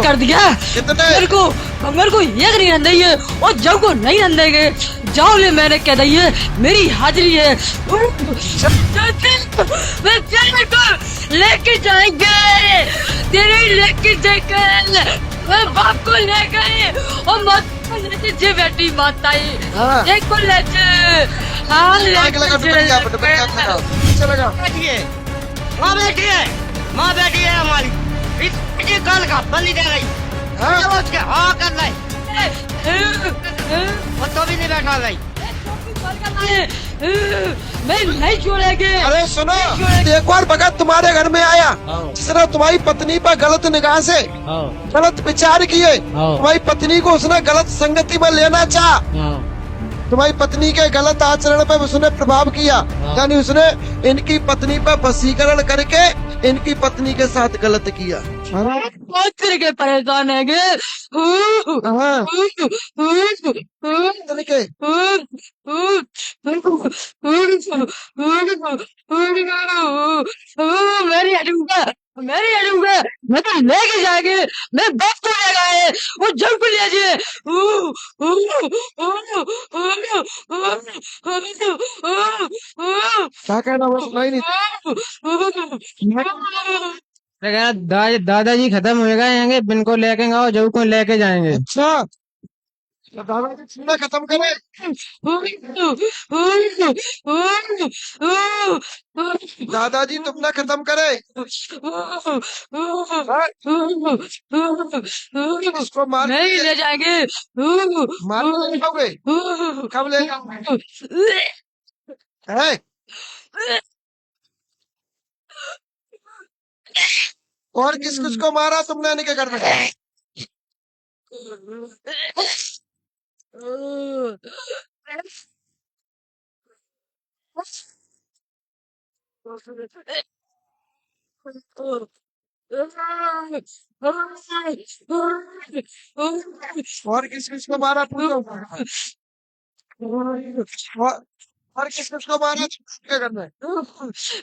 कर दिया। कितने? मेरे को एक नहीं रंदेंगे और जब को नहीं रंदेंगे जाओ ले मैंने कह दी है मेरी हाजिरी है। मैं तेरे को लेके जाएंगे तेरे लेके जाएंगे मैं बाप को ले गए और मत जे बेटी माता हाँ। देखो ले हाँ आग लगा चलेगा। माँ बैठी है हमारी इसकी कल का बंदी दे गई हाँ कर लाई वो तो भी नहीं बैठा गई मैं नहीं छोड़ेंगे। अरे सुनो, एक बार भगत तुम्हारे घर में आया जिसने तुम्हारी पत्नी पर गलत निगाह से गलत विचार किए, तुम्हारी पत्नी को उसने गलत संगति में लेना चाहा, तुम्हारी पत्नी के गलत आचरण पर उसने प्रभाव किया, यानी उसने इनकी पत्नी पर वशीकरण करके इनकी पत्नी के साथ गलत किया। बहुत तरीके परेशान है मेरी हटूंगा मैं तो लेके जाएंगे मैं बस को ले गए वो जब को ले जाए क्या कहना वो सुनाई नहीं। दादाजी खत्म हो गए बिन को लेके आओ जब को लेके जाएंगे। अच्छा दादाजी सुनना खत्म करे। दादाजी तुमने खत्म करे। इसको मार नहीं ले जाएंगे मार ले जाओगे? कब ले जाओगे? है? और किस किस को मारा तुमने इनके घर में? और किस किस को मारा पूछो? और किस किस को मारा तुमने घर में?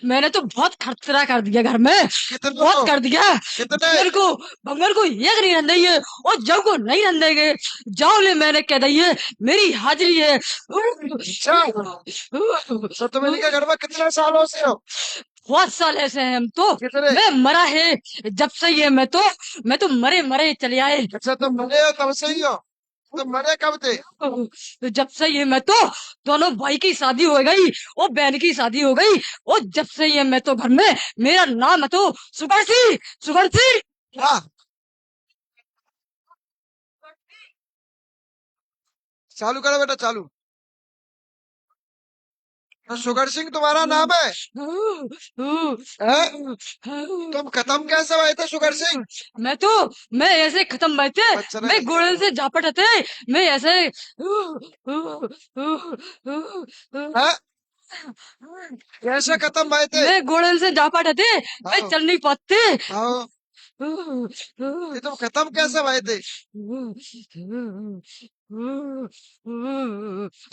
मैंने तो बहुत खतरा कर दिया घर में कितने बहुत कर दिया। कितने? मेरे को एक नहीं रंदेंगे और जब को नहीं रंदेंगे जाओ ले मैंने कह दी है मेरी हाजिरी है। तो तुम इनके घर में कितने सालों से हो? बहुत साल ऐसे हैं हम तो कितने? मैं मरा है जब से ये मैं तो मरे चले आए। अच्छा तुम मरे हो तब से ही हो? तुम मरे कब थे? जब से ये मैं तो दोनों भाई की शादी हो गई और बहन की शादी हो गई और जब से ये मैं तो घर में मेरा नाम है तो सुगर सी हाँ चालू करो बेटा चालू। तो शुगर सिंह तुम्हारा नाम है? तुम खत्म कैसे हुए थे शुगर सिंह? मैं ऐसे खत्म भाई थे अच्छा मैं गोड़े से झापट थे मैं ऐसे हैं? कैसे खत्म हुए थे? मैं गोड़े से झापट थे मैं हाँ। चल नहीं पाते। हाँ ये तुम खत्म कैसे हुए थे?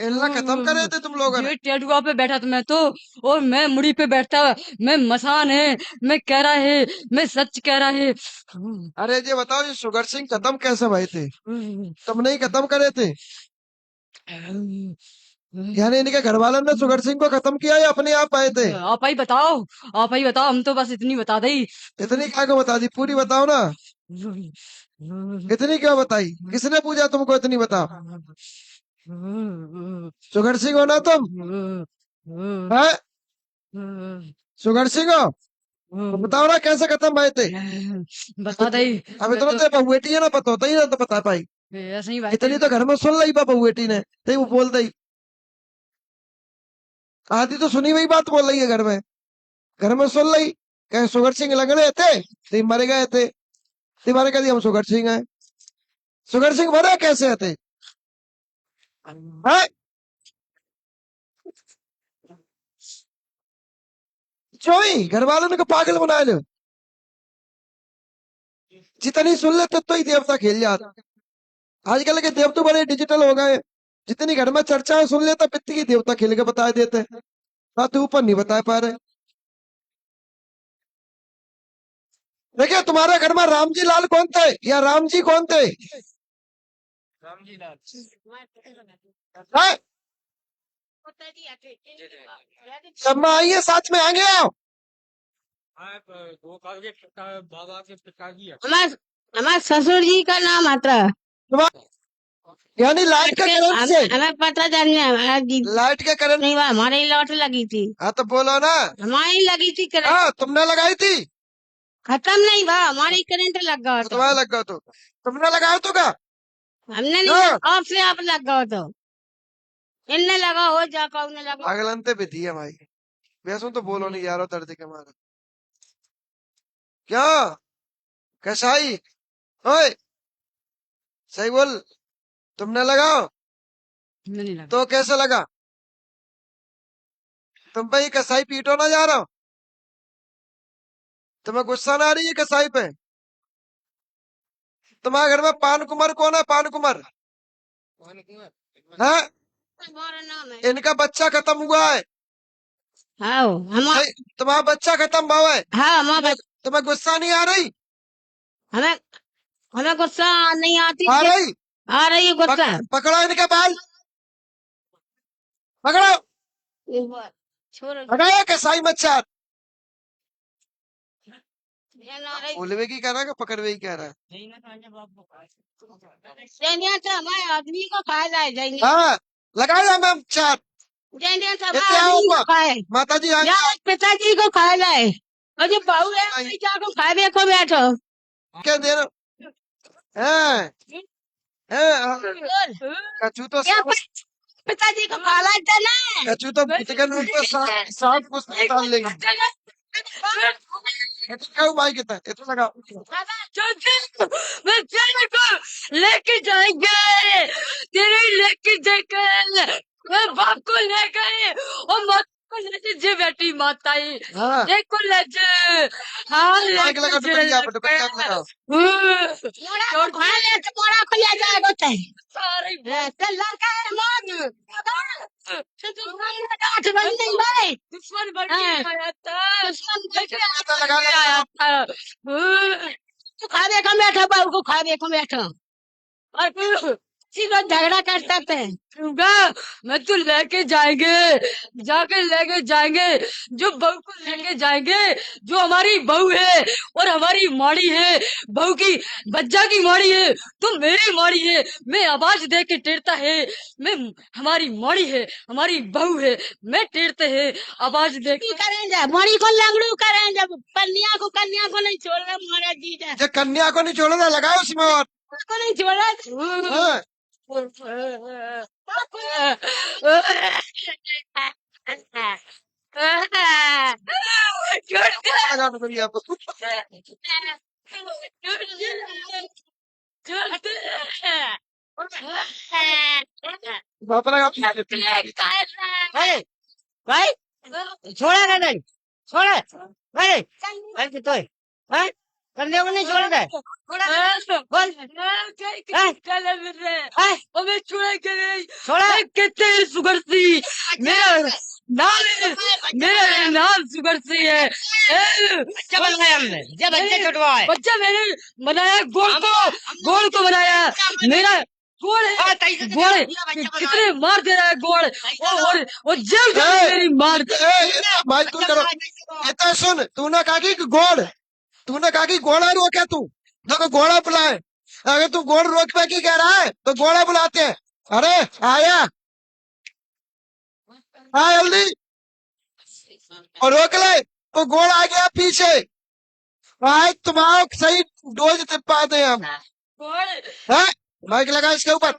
इल्ला खत्म करे थे तुम लोगों ने? ये टेटुआ पे बैठा था मैं तो और मैं मुड़ी पे बैठता मैं मसान है मैं कह रहा है मैं सच कह रहा है। अरे ये बताओ ये शुगर सिंह खत्म कैसे हुए थे? तुमने ही खत्म करे थे? यानी इनके घर वालों ने शुगर सिंह को खत्म किया या अपने आप आए थे? आप ही बताओ हम तो बस इतनी बता दी। इतनी क्या को बता दी? पूरी बताओ ना। इतनी क्यों बताई? किसने पूछा तुमको इतनी बताओ? शुगर सिंह हो ना तुम? है शुगर सिंह हो? तो बताओ ना कैसे खत्म हुए थे? बता दे अब इतना तो बहुएटी है ना पता होता ही ना तो बता पाई। ऐसे ही भाई इतनी तो घर में सुन ली बहुएटी ने तो वो बोल दी आधी तो सुनी हुई बात बोल रही है घर में सुन ली कहे शुगर सिंह लगने थे तो मर गए थे तुम्हारे कह दिया हम शुगर सिंह है। शुगर सिंह मरे कैसे थे? हैं? जो ही घर वालों ने को पागल बना लो जितनी सुन लेते तो ही देवता खेल जाता। आजकल के देवता बड़े डिजिटल हो गए जितनी घर में चर्चा है सुन लेता पित्ती की देवता खेल के बता देते बात ऊपर नहीं बता पा रहे। देखिए तुम्हारे घर में राम जी लाल कौन थे या राम जी कौन थे? हैं? जब मैं आई है साथ में आएंगे आओ। हमारे ससुर जी का नाम आता है। यानी लाइट के करंट से, हमें पता जानी है लाइट के करंट। नहीं, हमारे ही लौट लगी थी। हाँ तो बोलो ना। हमारी लगी थी करंट। हाँ तुमने लगाई थी? खत्म नहीं हुआ, हमारी करंट लग गया तो। तुम्हारा लग गया तो तुमने लगाया तो क्या? हमने नहीं, हाँ। आपसे आप लग गया तो इनने लगा हो जाकर उन्हें लगा। अगलंते भी थी है भाई, वैसे तो बोलो नहीं यारो दर्द के मारे। क्या कसाई? ओए सही बोल, तुमने लगाओ नहीं लगा। तो कैसे लगा? तुम पे ये कसाई पीटो ना जा रहा हो? तुम्हें गुस्सा ना आ रही है कसाई पे? तुम्हारे घर में पान कुमार कौन है? पान कुमार है? हमारा नाम है। इनका बच्चा खत्म हुआ है। हाँ हमारा, तुम्हारा बच्चा खत्म हुआ है। हाँ हमारा, तुम्हें गुस्सा नहीं आ रही? हमें हमें गुस्सा नहीं आती। आ रही? आ रही है गुस्सा। पकड़ो इनके बाल, पकड़ो, छोड़ पकड़ो कसाई मच्छर। हमारे उलवे की कह रहा है कि पकड़वे की कह रहा है? हमारे आदमी को फायदा है। जैनिया हाँ लगाया मैम चार। से इतने हमारे आओ आदमी को ऊपर। खाए, माता जी आ या पिताजी को खायला है, और जो बहू है नहीं। पिता को खाए देखो बैठो। क्या दे रहे हो? हैं? हैं? कचू तो क्या पिताजी को खाला था ना। कचू तो चिकन में साफ कुछ निकाल लेगी। क्या भाई कितना इतना लगा? मैं तेरे को लेके जाएंगे, तेरे लेके जाएंगे, मैं बाप को ले गए और माता को ले जे बेटी माता ही हाँ देखो ले जे। हाँ आग लगा तो बढ़िया पर दुपट्टा लगाओ। मोड़ा को ले जाएगा तय सारे चल लड़का है मान दुश्मन बन के आया था, दुश्मन बन के आया था। तू खा देखो बैठा, बाबू को खा देखो बैठा और फिर सीधा झगड़ा करता थे। मैं तो लेके जाएंगे, जाके लेके जाएंगे, जो बहू को लेके जाएंगे, जो हमारी बहू है और हमारी माड़ी है, बहू की बच्चा की माड़ी है तो मेरी माड़ी है। मैं आवाज दे के टेरता है, मैं हमारी माड़ी है, हमारी बहू है, मैं टेरते है आवाज दे के करेंगे। माड़ी को लंगड़ू करेंगे, कन्या को नहीं छोड़ रहा हमारा जीजा जो कन्या को नहीं छोड़ा लगाओ उसमें और को नहीं छोड़ा। हाँ। लगा तो बढ़िया पर बाप लगा भाई छोड़ा ना नहीं छोड़ा भाई तो है करने को नहीं छोड़ा है बोल मैं छोड़ा छोड़ा कितने सुगर सी मेरा नाम सुगर सी है। बच्चा बनाया हमने जब बच्चे छुटवा है बच्चा मैंने बनाया, गोल को बनाया, मेरा गोल है, गोल कितने मार दे रहा है गोल और जेल मेरी मार भाई तू करो इतना सुन। तूने कहा कि गोड़, तूने कहा कि घोड़ा रोके तू तो घोड़ा बुलाए। अगर तू घोड़ रोक पे की कह रहा है तो घोड़ा बुलाते हैं। अरे आया हाँ जल्दी और रोक ले तो घोड़ आ गया पीछे। भाई तुम्हारा सही डोज टिपा दे हम। है माइक लगा इसके ऊपर।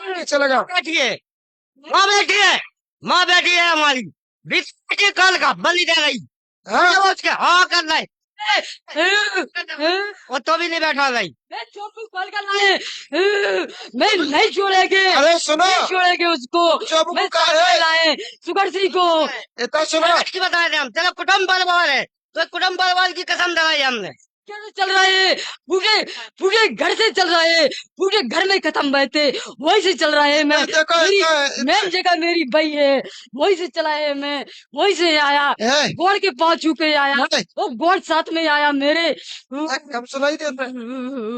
पीछे लगा बैठी है माँ बैठी है हमारी बीच कल का बंदी दे गई हाँ उसके हाँ कर रहा है वो तो भी नहीं बैठा भाई मैं नहीं छोड़ेंगे, अरे सुनो नहीं छोड़ेंगे उसको। चुप मैं कहा है लाए सुगर सिंह को। इतना सुनो की बता रहे हम तेरा कुटुम्ब बर्बाद है तो कुटुम्ब बर्बाद की कसम दवाई हमने कैसे चल रहा है? पूरे पूरे घर से चल रहा है, पूरे घर में खत्म बहते, वही से चल रहा है। मैं देखो मेरी मेन जगह मेरी बई है, वही से चला है। मैं वही से आया, गोड़ के पाँव छू के आया, वो गोड़ साथ में आया मेरे। कम सुनाई देता है?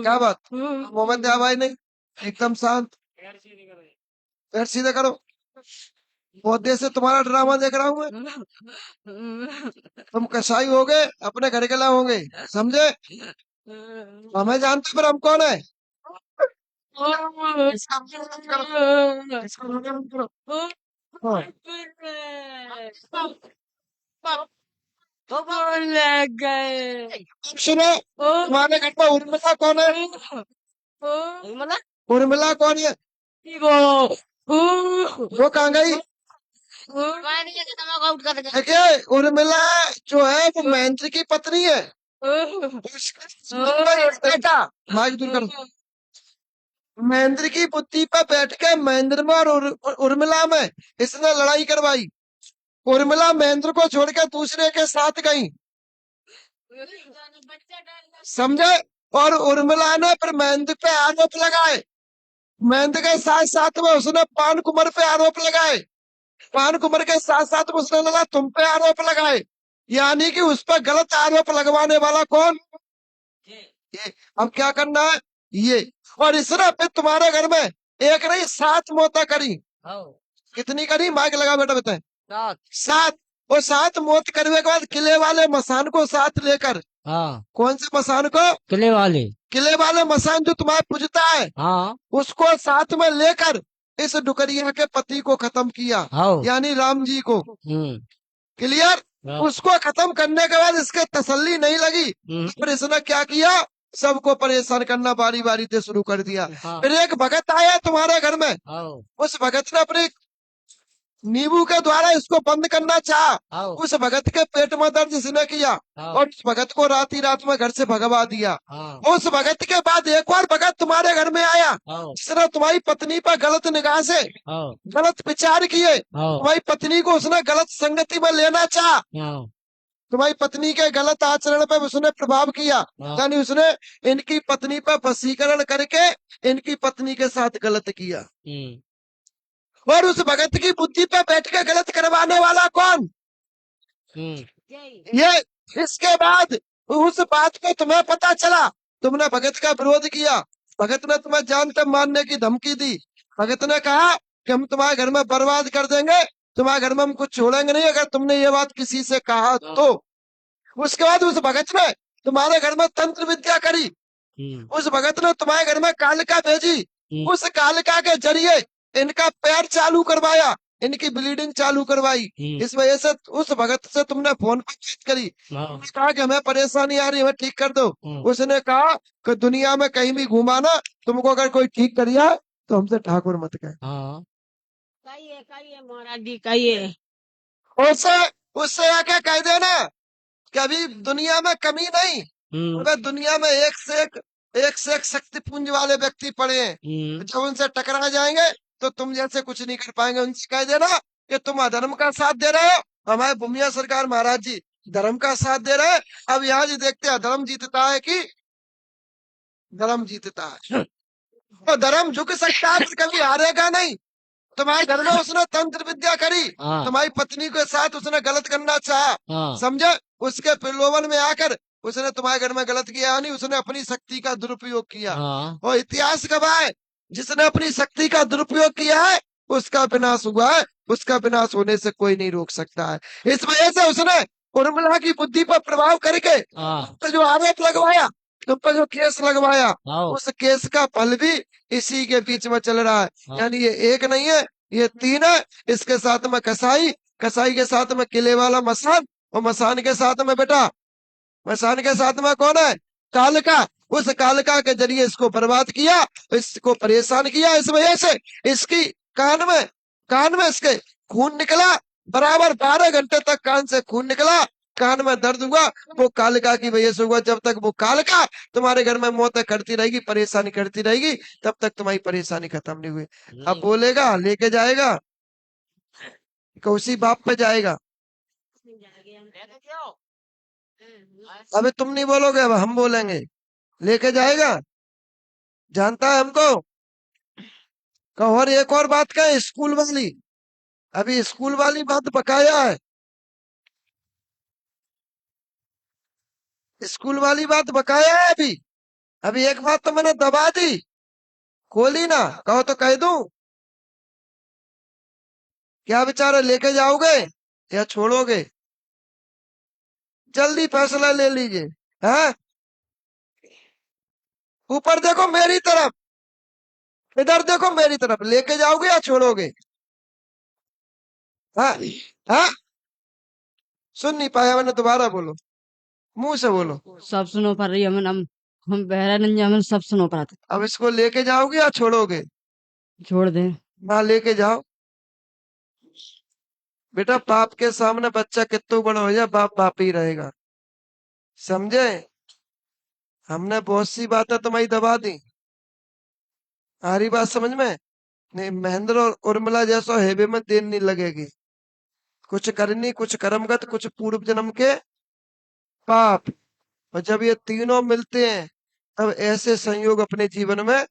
क्या बात? मोहम्मद आवाज नहीं, एकदम शांत, पैर सीधे करो। बहुत देर से तुम्हारा ड्रामा देख रहा हूँ मैं। तुम कसाई हो गए, अपने घर के लाए होंगे, समझे? हमें जानते पर हम कौन है? इसका करो। हाँ। तो लग गए। सुनो, तुम्हारे घर पर उर्मिला कौन है? उर्मिला कौन है? वो कहाँ गई? देखिए, उर्मिला जो है वो महेंद्र की पत्नी है। बेटा माइक दूर करो। महेंद्र की बुद्धि पर बैठ के महेंद्र में और उर्मिला में इसने लड़ाई करवाई। उर्मिला महेंद्र को छोड़ के दूसरे के साथ गई, समझे? और उर्मिला ने फिर महेंद्र पे आरोप लगाए। महेंद्र के साथ साथ में उसने पान कुमार पे आरोप लगाए। पान कुमार के साथ साथ में उसने लगा तुम पे आरोप लगाए, यानी कि उस पर गलत आरोप लगवाने वाला कौन? ये। अब क्या करना है? ये। और इसने फिर तुम्हारे घर में एक नहीं 7 मौतें करी। कितनी करी? माइक लगा बेटा, बताए। 7। और 7 मौत करने के बाद किले वाले मसान को साथ लेकर, हाँ, कौन से मसान को? किले वाले। किले वाले मसान जो तुम्हारे पूजता है, हाँ, उसको साथ में लेकर इस डुकरिया के पति को खत्म किया, हाँ, यानी राम जी को। क्लियर? हाँ। उसको खत्म करने के बाद इसके तसल्ली नहीं लगी, फिर इसने क्या किया? सबको परेशान करना बारी बारी से शुरू कर दिया। हाँ। फिर एक भगत आया तुम्हारे घर में, हाँ, उस भगत ने अपने नींबू के द्वारा इसको बंद करना चाहा। हाँ। उस भगत के पेट में दर्द इसने किया हाँ। और उस भगत को रात ही रात में घर से भगवा दिया। हाँ। उस भगत के बाद एक और भगत तुम्हारे घर में आया, हाँ। जिसने तुम्हारी पत्नी पर गलत निगाह से हाँ। गलत विचार किए। हाँ। तुम्हारी पत्नी को उसने गलत संगति में लेना चाहा। हाँ। तुम्हारी पत्नी के गलत आचरण पर उसने प्रभाव किया, हाँ। यानी उसने इनकी पत्नी पर वशीकरण करके इनकी पत्नी के साथ गलत किया। और उस भगत की बुद्धि पे बैठ के गलत करवाने वाला कौन? ये। इसके बाद उस बात को तुम्हें पता चला, तुमने भगत का विरोध किया। भगत ने तुम्हें जान तक मारने की धमकी दी। भगत ने कहा कि हम तुम्हारे घर में बर्बाद कर देंगे, तुम्हारे घर में हम कुछ छोड़ेंगे नहीं अगर तुमने ये बात किसी से कहा तो। उसके बाद उस भगत ने तुम्हारे घर में तंत्र विद्या करी। उस भगत ने तुम्हारे घर में कालिका भेजी। उस कालिका के जरिए इनका पैर चालू करवाया, इनकी ब्लीडिंग चालू करवाई। इस वजह से उस भगत से तुमने फोन पर बात करी, कहा कि हमें परेशानी आ रही है, हमें ठीक कर दो। उसने कहा कि दुनिया में कहीं भी घुमाना, तुमको अगर कोई ठीक करिया तो हमसे ठाकुर मत कहे। महाराज जी कहिए। उससे उससे आके कह देना कि अभी दुनिया में कमी नहीं, अगर दुनिया में एक से एक शक्ति पुंज वाले व्यक्ति पड़े हैं, जब उनसे टकरा जाएंगे तो तुम जैसे कुछ नहीं कर पाएंगे। उनसे कह देना कि तुम अधर्म का साथ दे रहे हो, हमारे भूमिया सरकार महाराज जी धर्म का साथ दे रहे हैं। अब यहाँ जी देखते हैं धर्म जीतता है कि धर्म जीतता है। तो धर्म झुक सकता है, कभी हारेगा नहीं। तुम्हारे घर में उसने तंत्र विद्या करी, तुम्हारी पत्नी के साथ उसने गलत करना चाहा, समझे? उसके प्रलोभन में आकर उसने तुम्हारे घर में गलत किया, यानी उसने अपनी शक्ति का दुरुपयोग किया। और इतिहास गवाह है, जिसने अपनी शक्ति का दुरुपयोग किया है उसका विनाश हुआ है, उसका विनाश होने से कोई नहीं रोक सकता है। इस वजह से उसने उर्मिला की बुद्धि पर प्रभाव करके तो जो आरोप लगवाया, तुम पर जो केस लगवाया, उस केस का फल भी इसी के बीच में चल रहा है। यानी ये एक नहीं है, ये 3 है। इसके साथ में कसाई, कसाई के साथ में किले वाला मसान, और मसान के साथ में बेटा, मसान के साथ में कौन है? कालिका। उस कालिका के जरिए इसको बर्बाद किया, इसको परेशान किया। इस वजह से इसकी कान में इसके खून निकला, बराबर 12 घंटे तक कान से खून निकला, कान में दर्द हुआ। वो कालिका की वजह से हुआ। जब तक वो कालिका तुम्हारे घर में मौतें करती रहेगी, परेशानी करती रहेगी, तब तक तुम्हारी परेशानी खत्म नहीं हुई। अब बोलेगा लेके जाएगा कि उसी बाप पे जाएगा। अभी तुम नहीं बोलोगे, अब हम बोलेंगे। लेके जाएगा, जानता है हमको। कहो, और एक और बात कहे, स्कूल वाली। अभी स्कूल वाली बात बकाया है। स्कूल वाली बात बकाया है अभी। अभी एक बात तो मैंने दबा दी, खोली ना। कहो तो कह दूं। क्या बेचारा, लेके जाओगे या छोड़ोगे? जल्दी फैसला ले लीजिए। हाँ, ऊपर देखो मेरी तरफ, इधर देखो मेरी तरफ। लेके जाओगे या छोड़ोगे? हाँ, हाँ, सुन नहीं पाया मैंने, दोबारा बोलो, मुंह से बोलो। सब सुनो पर रही हम बहरा नहीं हम सब सुनो पर अब इसको लेके जाओगे या छोड़ोगे? छोड़ दे। हाँ, लेके जाओ। बेटा, बाप के सामने बच्चा कितना बड़ा हो जाए, बाप बाप ही रहेगा, समझे? हमने बहुत सी बातें तुम्हारी दबा दी। आ रही बात समझ में? नहीं, महेंद्र और उर्मिला जैसा हेबे में देर नहीं लगेगी। कुछ करनी, कुछ कर्मगत, कुछ पूर्व जन्म के पाप। और जब ये तीनों मिलते हैं, तब ऐसे संयोग अपने जीवन में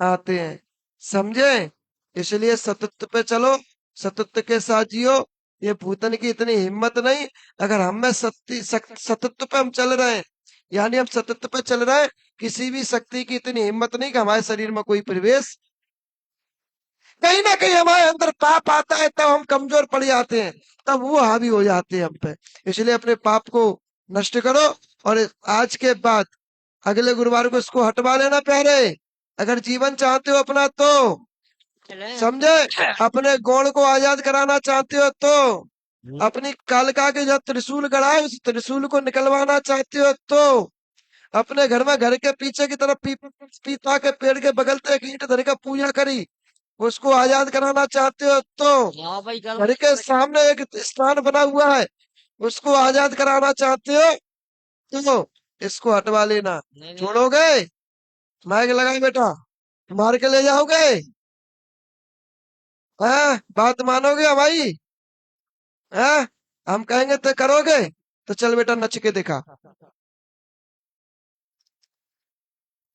आते हैं, समझे? इसलिए सतत्व पे चलो, सतत्व के साथ जियो। ये भूतन की इतनी हिम्मत नहीं। अगर हम में सतत्व पे हम चल रहे हैं, यानी हम सतत्व पे चल रहे हैं, किसी भी शक्ति की इतनी हिम्मत नहीं कि हमारे शरीर में कोई प्रवेश। कहीं ना कहीं हमारे अंदर पाप आता है, तब हम कमजोर पड़ जाते हैं, तब वो हावी हो जाते हैं हम पे। इसलिए अपने पाप को नष्ट करो, और आज के बाद अगले गुरुवार को इसको हटवा लेना प्यारे। अगर जीवन चाहते हो अपना तो, समझे? अपने गौण को आजाद कराना चाहते हो तो, अपनी कालिका के जो त्रिशूल गड़ा है, उस त्रिशूल को निकलवाना चाहते हो तो, अपने घर में, घर के पीछे की तरफ पीपा के पेड़ के बगल से एक ईंट धर के पूजा करी, उसको आजाद कराना चाहते हो तो, हाँ भाई कल घर के सामने एक स्थान बना हुआ है, उसको आजाद कराना चाहते हो तो इसको हटवा लेना। छोड़ोगे? माइक लगाए बेटा, मार के ले जाओगे? हैं, बात मानोगे भाई? हैं, हम कहेंगे तो करोगे? तो चल बेटा, नच के दिखा।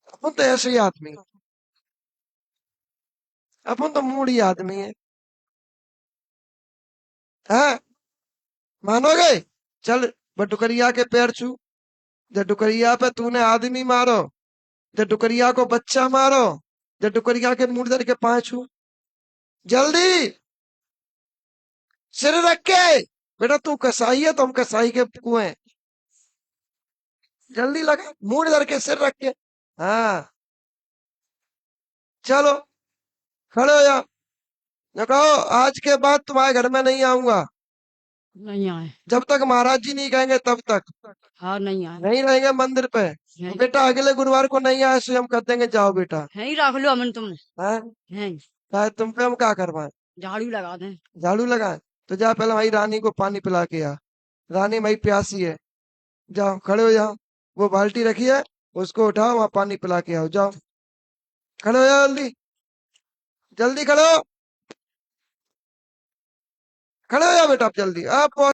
अपन तो ऐसे ही आदमी है, अपन तो मूडी आदमी है। हैं, मानोगे? चल, बटुकरिया के पैर छू। जटुकरिया पे तूने आदमी मारो, जटुकरिया को बच्चा मारो, जटुकरिया के मुर्दर के पांव छू। जल्दी सिर रख के। बेटा तू कसाई है तो हम कसाई के कुएं। जल्दी लगा, मुंह धर के, सिर रख के। हाँ, चलो, खड़े हो जा। देखो, आज के बाद तुम्हारे घर में नहीं आऊंगा, नहीं आए। जब तक महाराज जी नहीं कहेंगे तब तक। हाँ नहीं आए। नहीं रहेंगे मंदिर पे। तो बेटा अगले गुरुवार को नहीं आए, स्वयं कर देंगे, जाओ बेटा। है ही रख लो अमन तुम। हैं? है चाहे तुम पे हम क्या करवाएं? झाड़ू लगा दें। झाड़ू लगाए? तो जा पहले भाई रानी को पानी पिला के आ। रानी भाई प्यासी है, जाओ खड़े हो जाओ। वो बाल्टी रखी है, उसको उठाओ, वहां पानी पिला के आओ, जाओ खड़े हो जाओ, जल्दी जल्दी खड़े हो, खड़े हो जाओ बेटा, आप जल्दी आप।